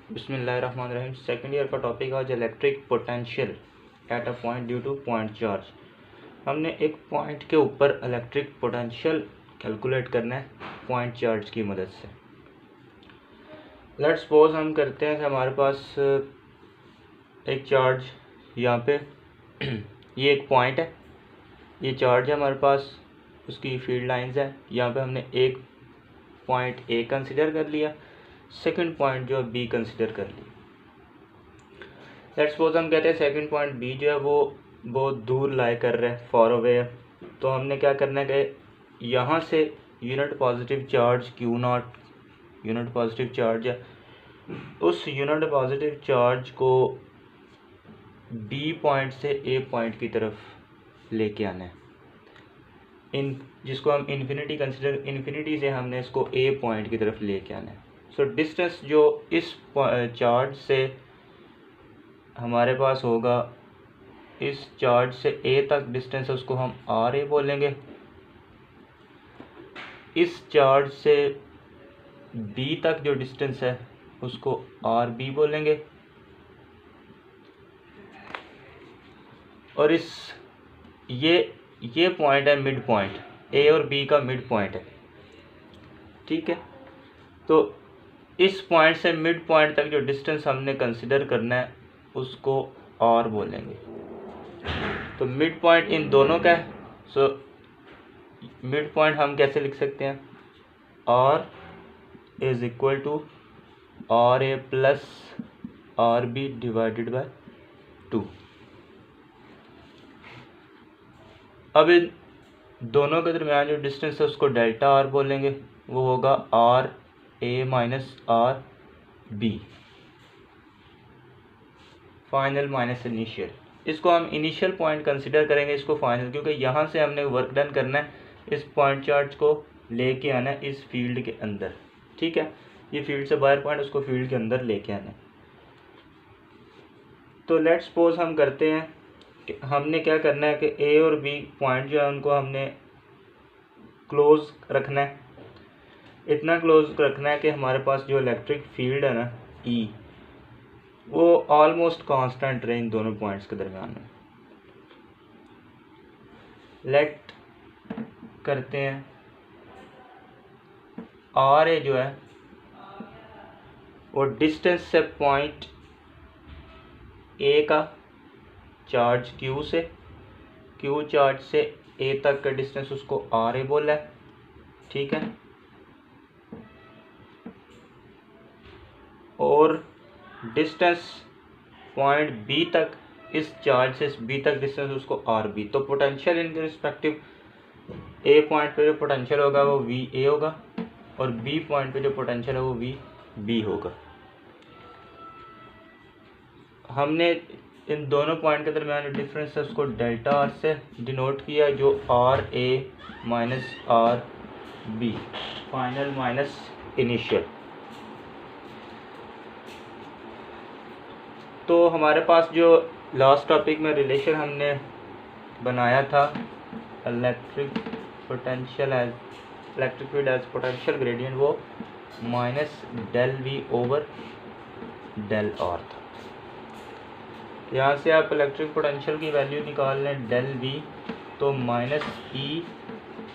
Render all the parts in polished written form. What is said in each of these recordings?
बिस्मिल्लाहिर्रहमानिर्रहीम। Second year का topic आज electric potential at a point due two point charge. हमने एक पॉइंट के ऊपर इलेक्ट्रिक पोटेंशियल कैलकुलेट करना है पॉइंट चार्ज की मदद से। लेट्स सपोज हम करते हैं कि हमारे पास एक चार्ज यहाँ पे ये एक पॉइंट है, ये चार्ज है हमारे पास, उसकी फील्ड लाइंस है। यहाँ पे हमने एक पॉइंट ए कंसिडर कर लिया, सेकंड पॉइंट जो है बी कंसिडर कर लिया। लेट्स सपोज हम कहते हैं सेकंड पॉइंट बी जो है वो बहुत दूर लाई कर रहा है, फॉर अवे है। तो हमने क्या करना है कि यहाँ से unit positive charge Q not, unit positive charge है, उस यूनिट पॉजिटिव चार्ज को बी पॉइंट से ए पॉइंट की तरफ लेके आना है, जिसको हम इन्फिनिटी कंसिडर, इन्फिनिटी से हमने इसको ए पॉइंट की तरफ लेके आना है। सो डिस्टेंस जो इस चार्ज से हमारे पास होगा, इस चार्ज से ए तक डिस्टेंस है, उसको हम आर ए बोलेंगे। इस चार्ज से बी तक जो डिस्टेंस है उसको आर बी बोलेंगे। और ये पॉइंट है मिड पॉइंट, ए और बी का मिड पॉइंट है, ठीक है। तो इस पॉइंट से मिड पॉइंट तक जो डिस्टेंस हमने कंसिडर करना है उसको आर बोलेंगे। तो मिड पॉइंट इन दोनों का है। सो मिड पॉइंट हम कैसे लिख सकते हैं, R is equal to R A plus R B divided by 2। अब इन दोनों के दरमियान जो डिस्टेंस है उसको डेल्टा आर बोलेंगे, वो होगा R A minus R B, final minus initial. इसको हम इनिशियल पॉइंट कंसिडर करेंगे, इसको फाइनल, क्योंकि यहाँ से हमने वर्क डन करना है, इस पॉइंट चार्ज को लेके आना है इस फील्ड के अंदर, ठीक है। ये फील्ड से बाहर पॉइंट, उसको फील्ड के अंदर लेके आना है। तो लेट्स सपोज हम करते हैं कि हमने क्या करना है कि ए और बी पॉइंट जो है उनको हमने क्लोज रखना है, इतना क्लोज रखना है कि हमारे पास जो इलेक्ट्रिक फील्ड है ना ई, वो ऑलमोस्ट कांस्टेंट रहे इन दोनों पॉइंट्स के दरमियान में। लेट करते हैं आर ए जो है वो डिस्टेंस से पॉइंट ए का चार्ज क्यू से, क्यू चार्ज से ए तक का डिस्टेंस उसको आर ए बोला है, ठीक है। और डिस्टेंस पॉइंट बी तक, इस चार्ज से बी तक डिस्टेंस उसको आर बी। तो पोटेंशियल इनके रिस्पेक्टिव ए पॉइंट पे जो पोटेंशियल होगा वो वी ए होगा, और बी पॉइंट पे जो पोटेंशियल है वो वी बी होगा। हमने इन दोनों पॉइंट के दरमियान जो डिफरेंस है उसको डेल्टा आर से डिनोट किया, जो R A minus R B, final minus initial. तो हमारे पास जो लास्ट टॉपिक में रिलेशन हमने बनाया था, electric potential as electric field as potential gradient, वो minus del V over del R था। यहाँ से आप इलेक्ट्रिक पोटेंशियल की वैल्यू निकाल लें डेल वी, तो minus E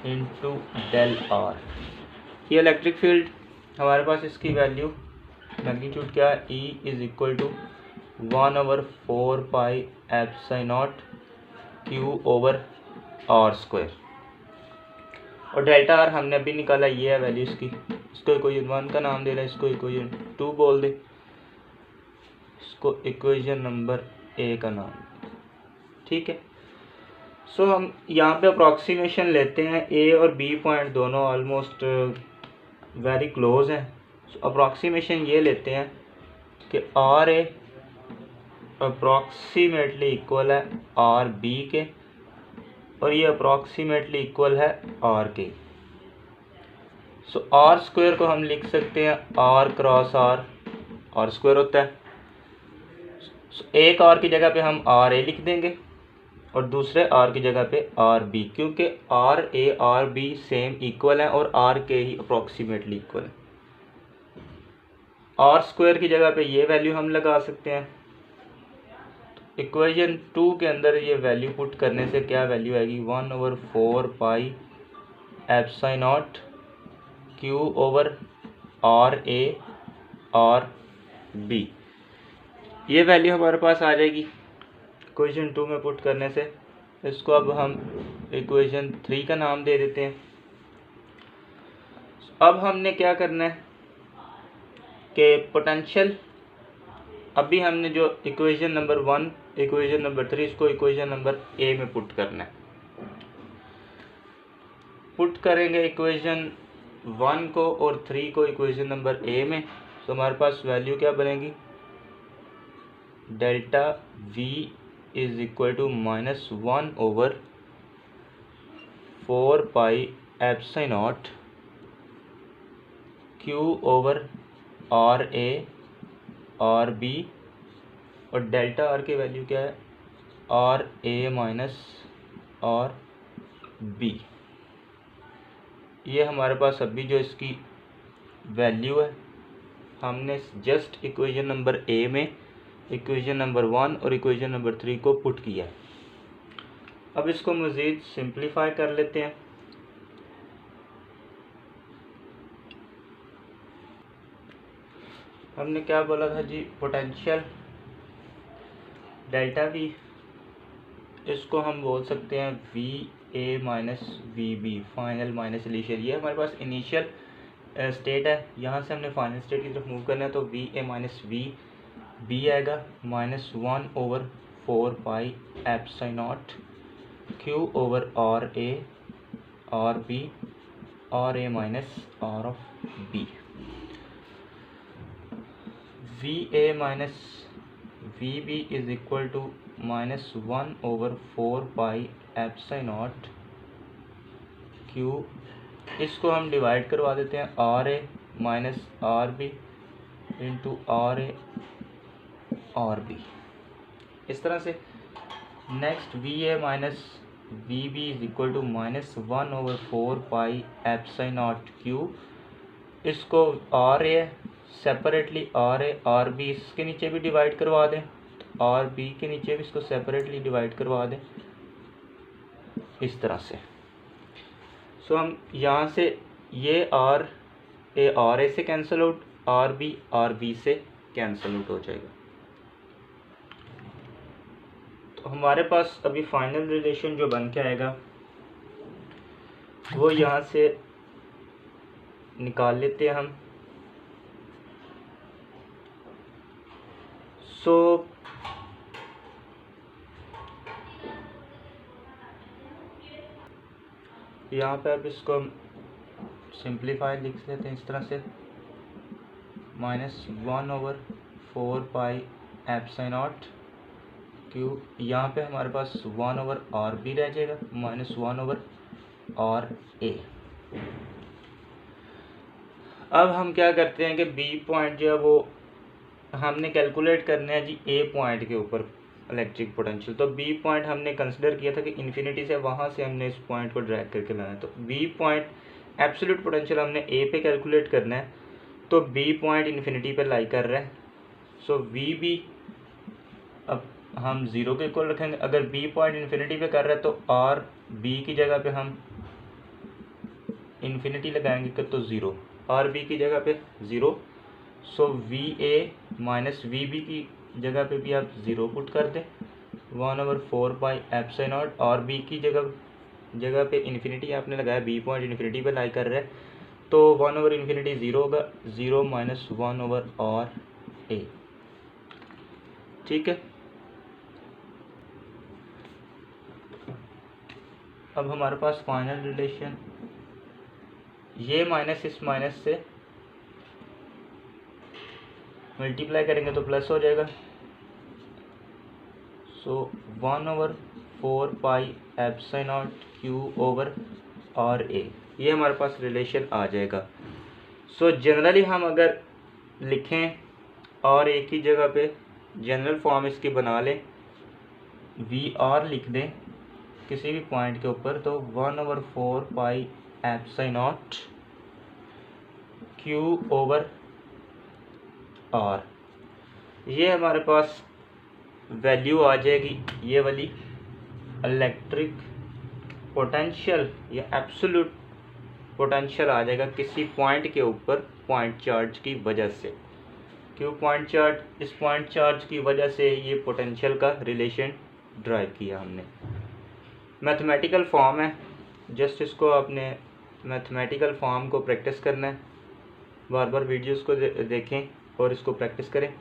into del R. ये इलेक्ट्रिक फील्ड हमारे पास, इसकी वैल्यू मैग्नीट्यूड क्या है, E is equal to 1/4 pi epsilon naught q over R square. और डेल्टा आर हमने अभी निकाला, ये है वैल्यू इसकी। इसको इक्वेशन 1 का नाम दे रहा है, इसको इक्वेशन 2 बोल दे, इसको इक्वेशन नंबर ए का नाम, ठीक है। सो हम यहाँ पे अप्रॉक्सीमेशन लेते हैं, ए और बी पॉइंट दोनों ऑलमोस्ट वेरी क्लोज हैं। सो अप्रॉक्सीमेशन ये लेते हैं कि आर ए अप्रॉक्सीमेटली इक्वल है आर बी के, और ये अप्रॉक्सीमेटली इक्वल है आर के। सो आर स्क्वायर को हम लिख सकते हैं R cross R, R square होता है। एक आर की जगह पे हम आर ए लिख देंगे और दूसरे आर की जगह पे आर बी, क्योंकि R A R B same equal है और आर के ही अप्रॉक्सीमेटली इक्वल है। आर स्क्वायर की जगह पे ये वैल्यू हम लगा सकते हैं। इक्वेशन 2 के अंदर ये वैल्यू पुट करने से क्या वैल्यू आएगी, 1/4 pi epsilon naught q over R A R B, ये वैल्यू हमारे पास आ जाएगी इक्वेशन 2 में पुट करने से। इसको अब हम इक्वेशन 3 का नाम दे देते हैं। अब हमने क्या करना है कि पोटेंशियल, अभी हमने जो इक्वेशन नंबर 1, इक्वेशन नंबर 3, इसको इक्वेशन नंबर ए में पुट करना है। पुट करेंगे इक्वेशन 1 को और 3 को इक्वेशन नंबर ए में, तो हमारे पास वैल्यू क्या बनेगी, delta V is equal to -1/4 pi epsilon naught Q over R A R B, और डेल्टा आर की वैल्यू क्या है, R A minus R B. ये हमारे पास अभी जो इसकी वैल्यू है, हमने जस्ट इक्वेशन नंबर ए में इक्वेशन नंबर 1 और इक्वेशन नंबर 3 को पुट किया है। अब इसको मज़ीद सिंप्लीफाई कर लेते हैं। हमने क्या बोला था जी, पोटेंशियल डेल्टा वी, इसको हम बोल सकते हैं V A minus V B, final minus initial. ये हमारे पास इनिशियल स्टेट है, यहाँ से हमने फाइनल स्टेट की तरफ मूव करना है, तो V A minus V B आएगा -1/4 pi epsilon naught q over R B, R A minus R of B. V A minus V B is equal to -1/4 pi epsilon naught q, इसको हम divide करवा देते हैं R A minus R B into R A R B, इस तरह से। Next V A minus V B is equal to -1/4 pi epsilon naught q, इसको R A separately R A R B इसके नीचे भी डिवाइड करवा दें, R B के नीचे भी इसको सेपरेटली डिवाइड करवा दें, इस तरह से। सो हम यहाँ से ये आर ए से कैंसिल आउट, आर बी से कैंसिल आउट हो जाएगा। तो हमारे पास अभी फाइनल रिलेशन जो बन के आएगा वो यहाँ से निकाल लेते हैं हम। सो यहाँ पे अब इसको हम सिंप्लीफाई लिख लेते हैं इस तरह से, -1/4 पाई एप्सिलॉन नॉट क्यू, यहाँ पे हमारे पास 1/RB रह जाएगा, -1/RA। अब हम क्या करते हैं कि बी पॉइंट जो है वो हमने कैलकुलेट करना है जी ए पॉइंट के ऊपर इलेक्ट्रिक पोटेंशियल। तो बी पॉइंट हमने कंसिडर किया था कि इन्फिनिटी से वहाँ से हमने इस पॉइंट को ड्रैग करके लाना है। तो बी पॉइंट एब्सोल्यूट पोटेंशियल हमने ए पे कैलकुलेट करना है, तो बी पॉइंट इन्फिनिटी पे लाई कर रहा है। सो वी बी अब हम 0 के इक्वल रखेंगे। अगर बी पॉइंट इन्फिनिटी पे कर रहा है तो आर बी की जगह पे हम इन्फिनिटी लगाएंगे तो 0, आर बी की जगह पे 0। So V A minus V B की जगह पे भी आप 0 पुट कर दें, 1/4 pi epsilon naught. R B की जगह पे इन्फिनिटी आपने लगाया, बी पॉइंट इन्फिनिटी पे लाई कर रहा है, तो 1/∞ 0 होगा, 0 - 1/RA। ठीक है। अब हमारे पास फाइनल रिलेशन, ये माइनस इस माइनस से मल्टीप्लाई करेंगे तो प्लस हो जाएगा। सो 1/4 pi epsilon naught q over RA, ये हमारे पास रिलेशन आ जाएगा। सो जनरली हम अगर लिखें RA की जगह पे जनरल फॉर्म इसकी बना लें, VR लिख दें किसी भी पॉइंट के ऊपर, तो 1/4 pi epsilon naught q over R. ये हमारे पास वैल्यू आ जाएगी ये वाली इलेक्ट्रिक पोटेंशियल या एब्सोल्यूट पोटेंशियल आ जाएगा किसी पॉइंट के ऊपर पॉइंट चार्ज की वजह से। क्यों पॉइंट चार्ज? इस पॉइंट चार्ज की वजह से ये पोटेंशियल का रिलेशन ड्राइव किया हमने। मैथमेटिकल फॉर्म है, जस्ट इसको अपने मैथमेटिकल फॉर्म को प्रैक्टिस करना है। बार बार वीडियोस को देखें और इसको प्रैक्टिस करें।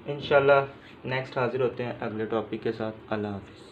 इंशाल्लाह नेक्स्ट हाजिर होते हैं अगले टॉपिक के साथ। अल्लाह हाफिज़।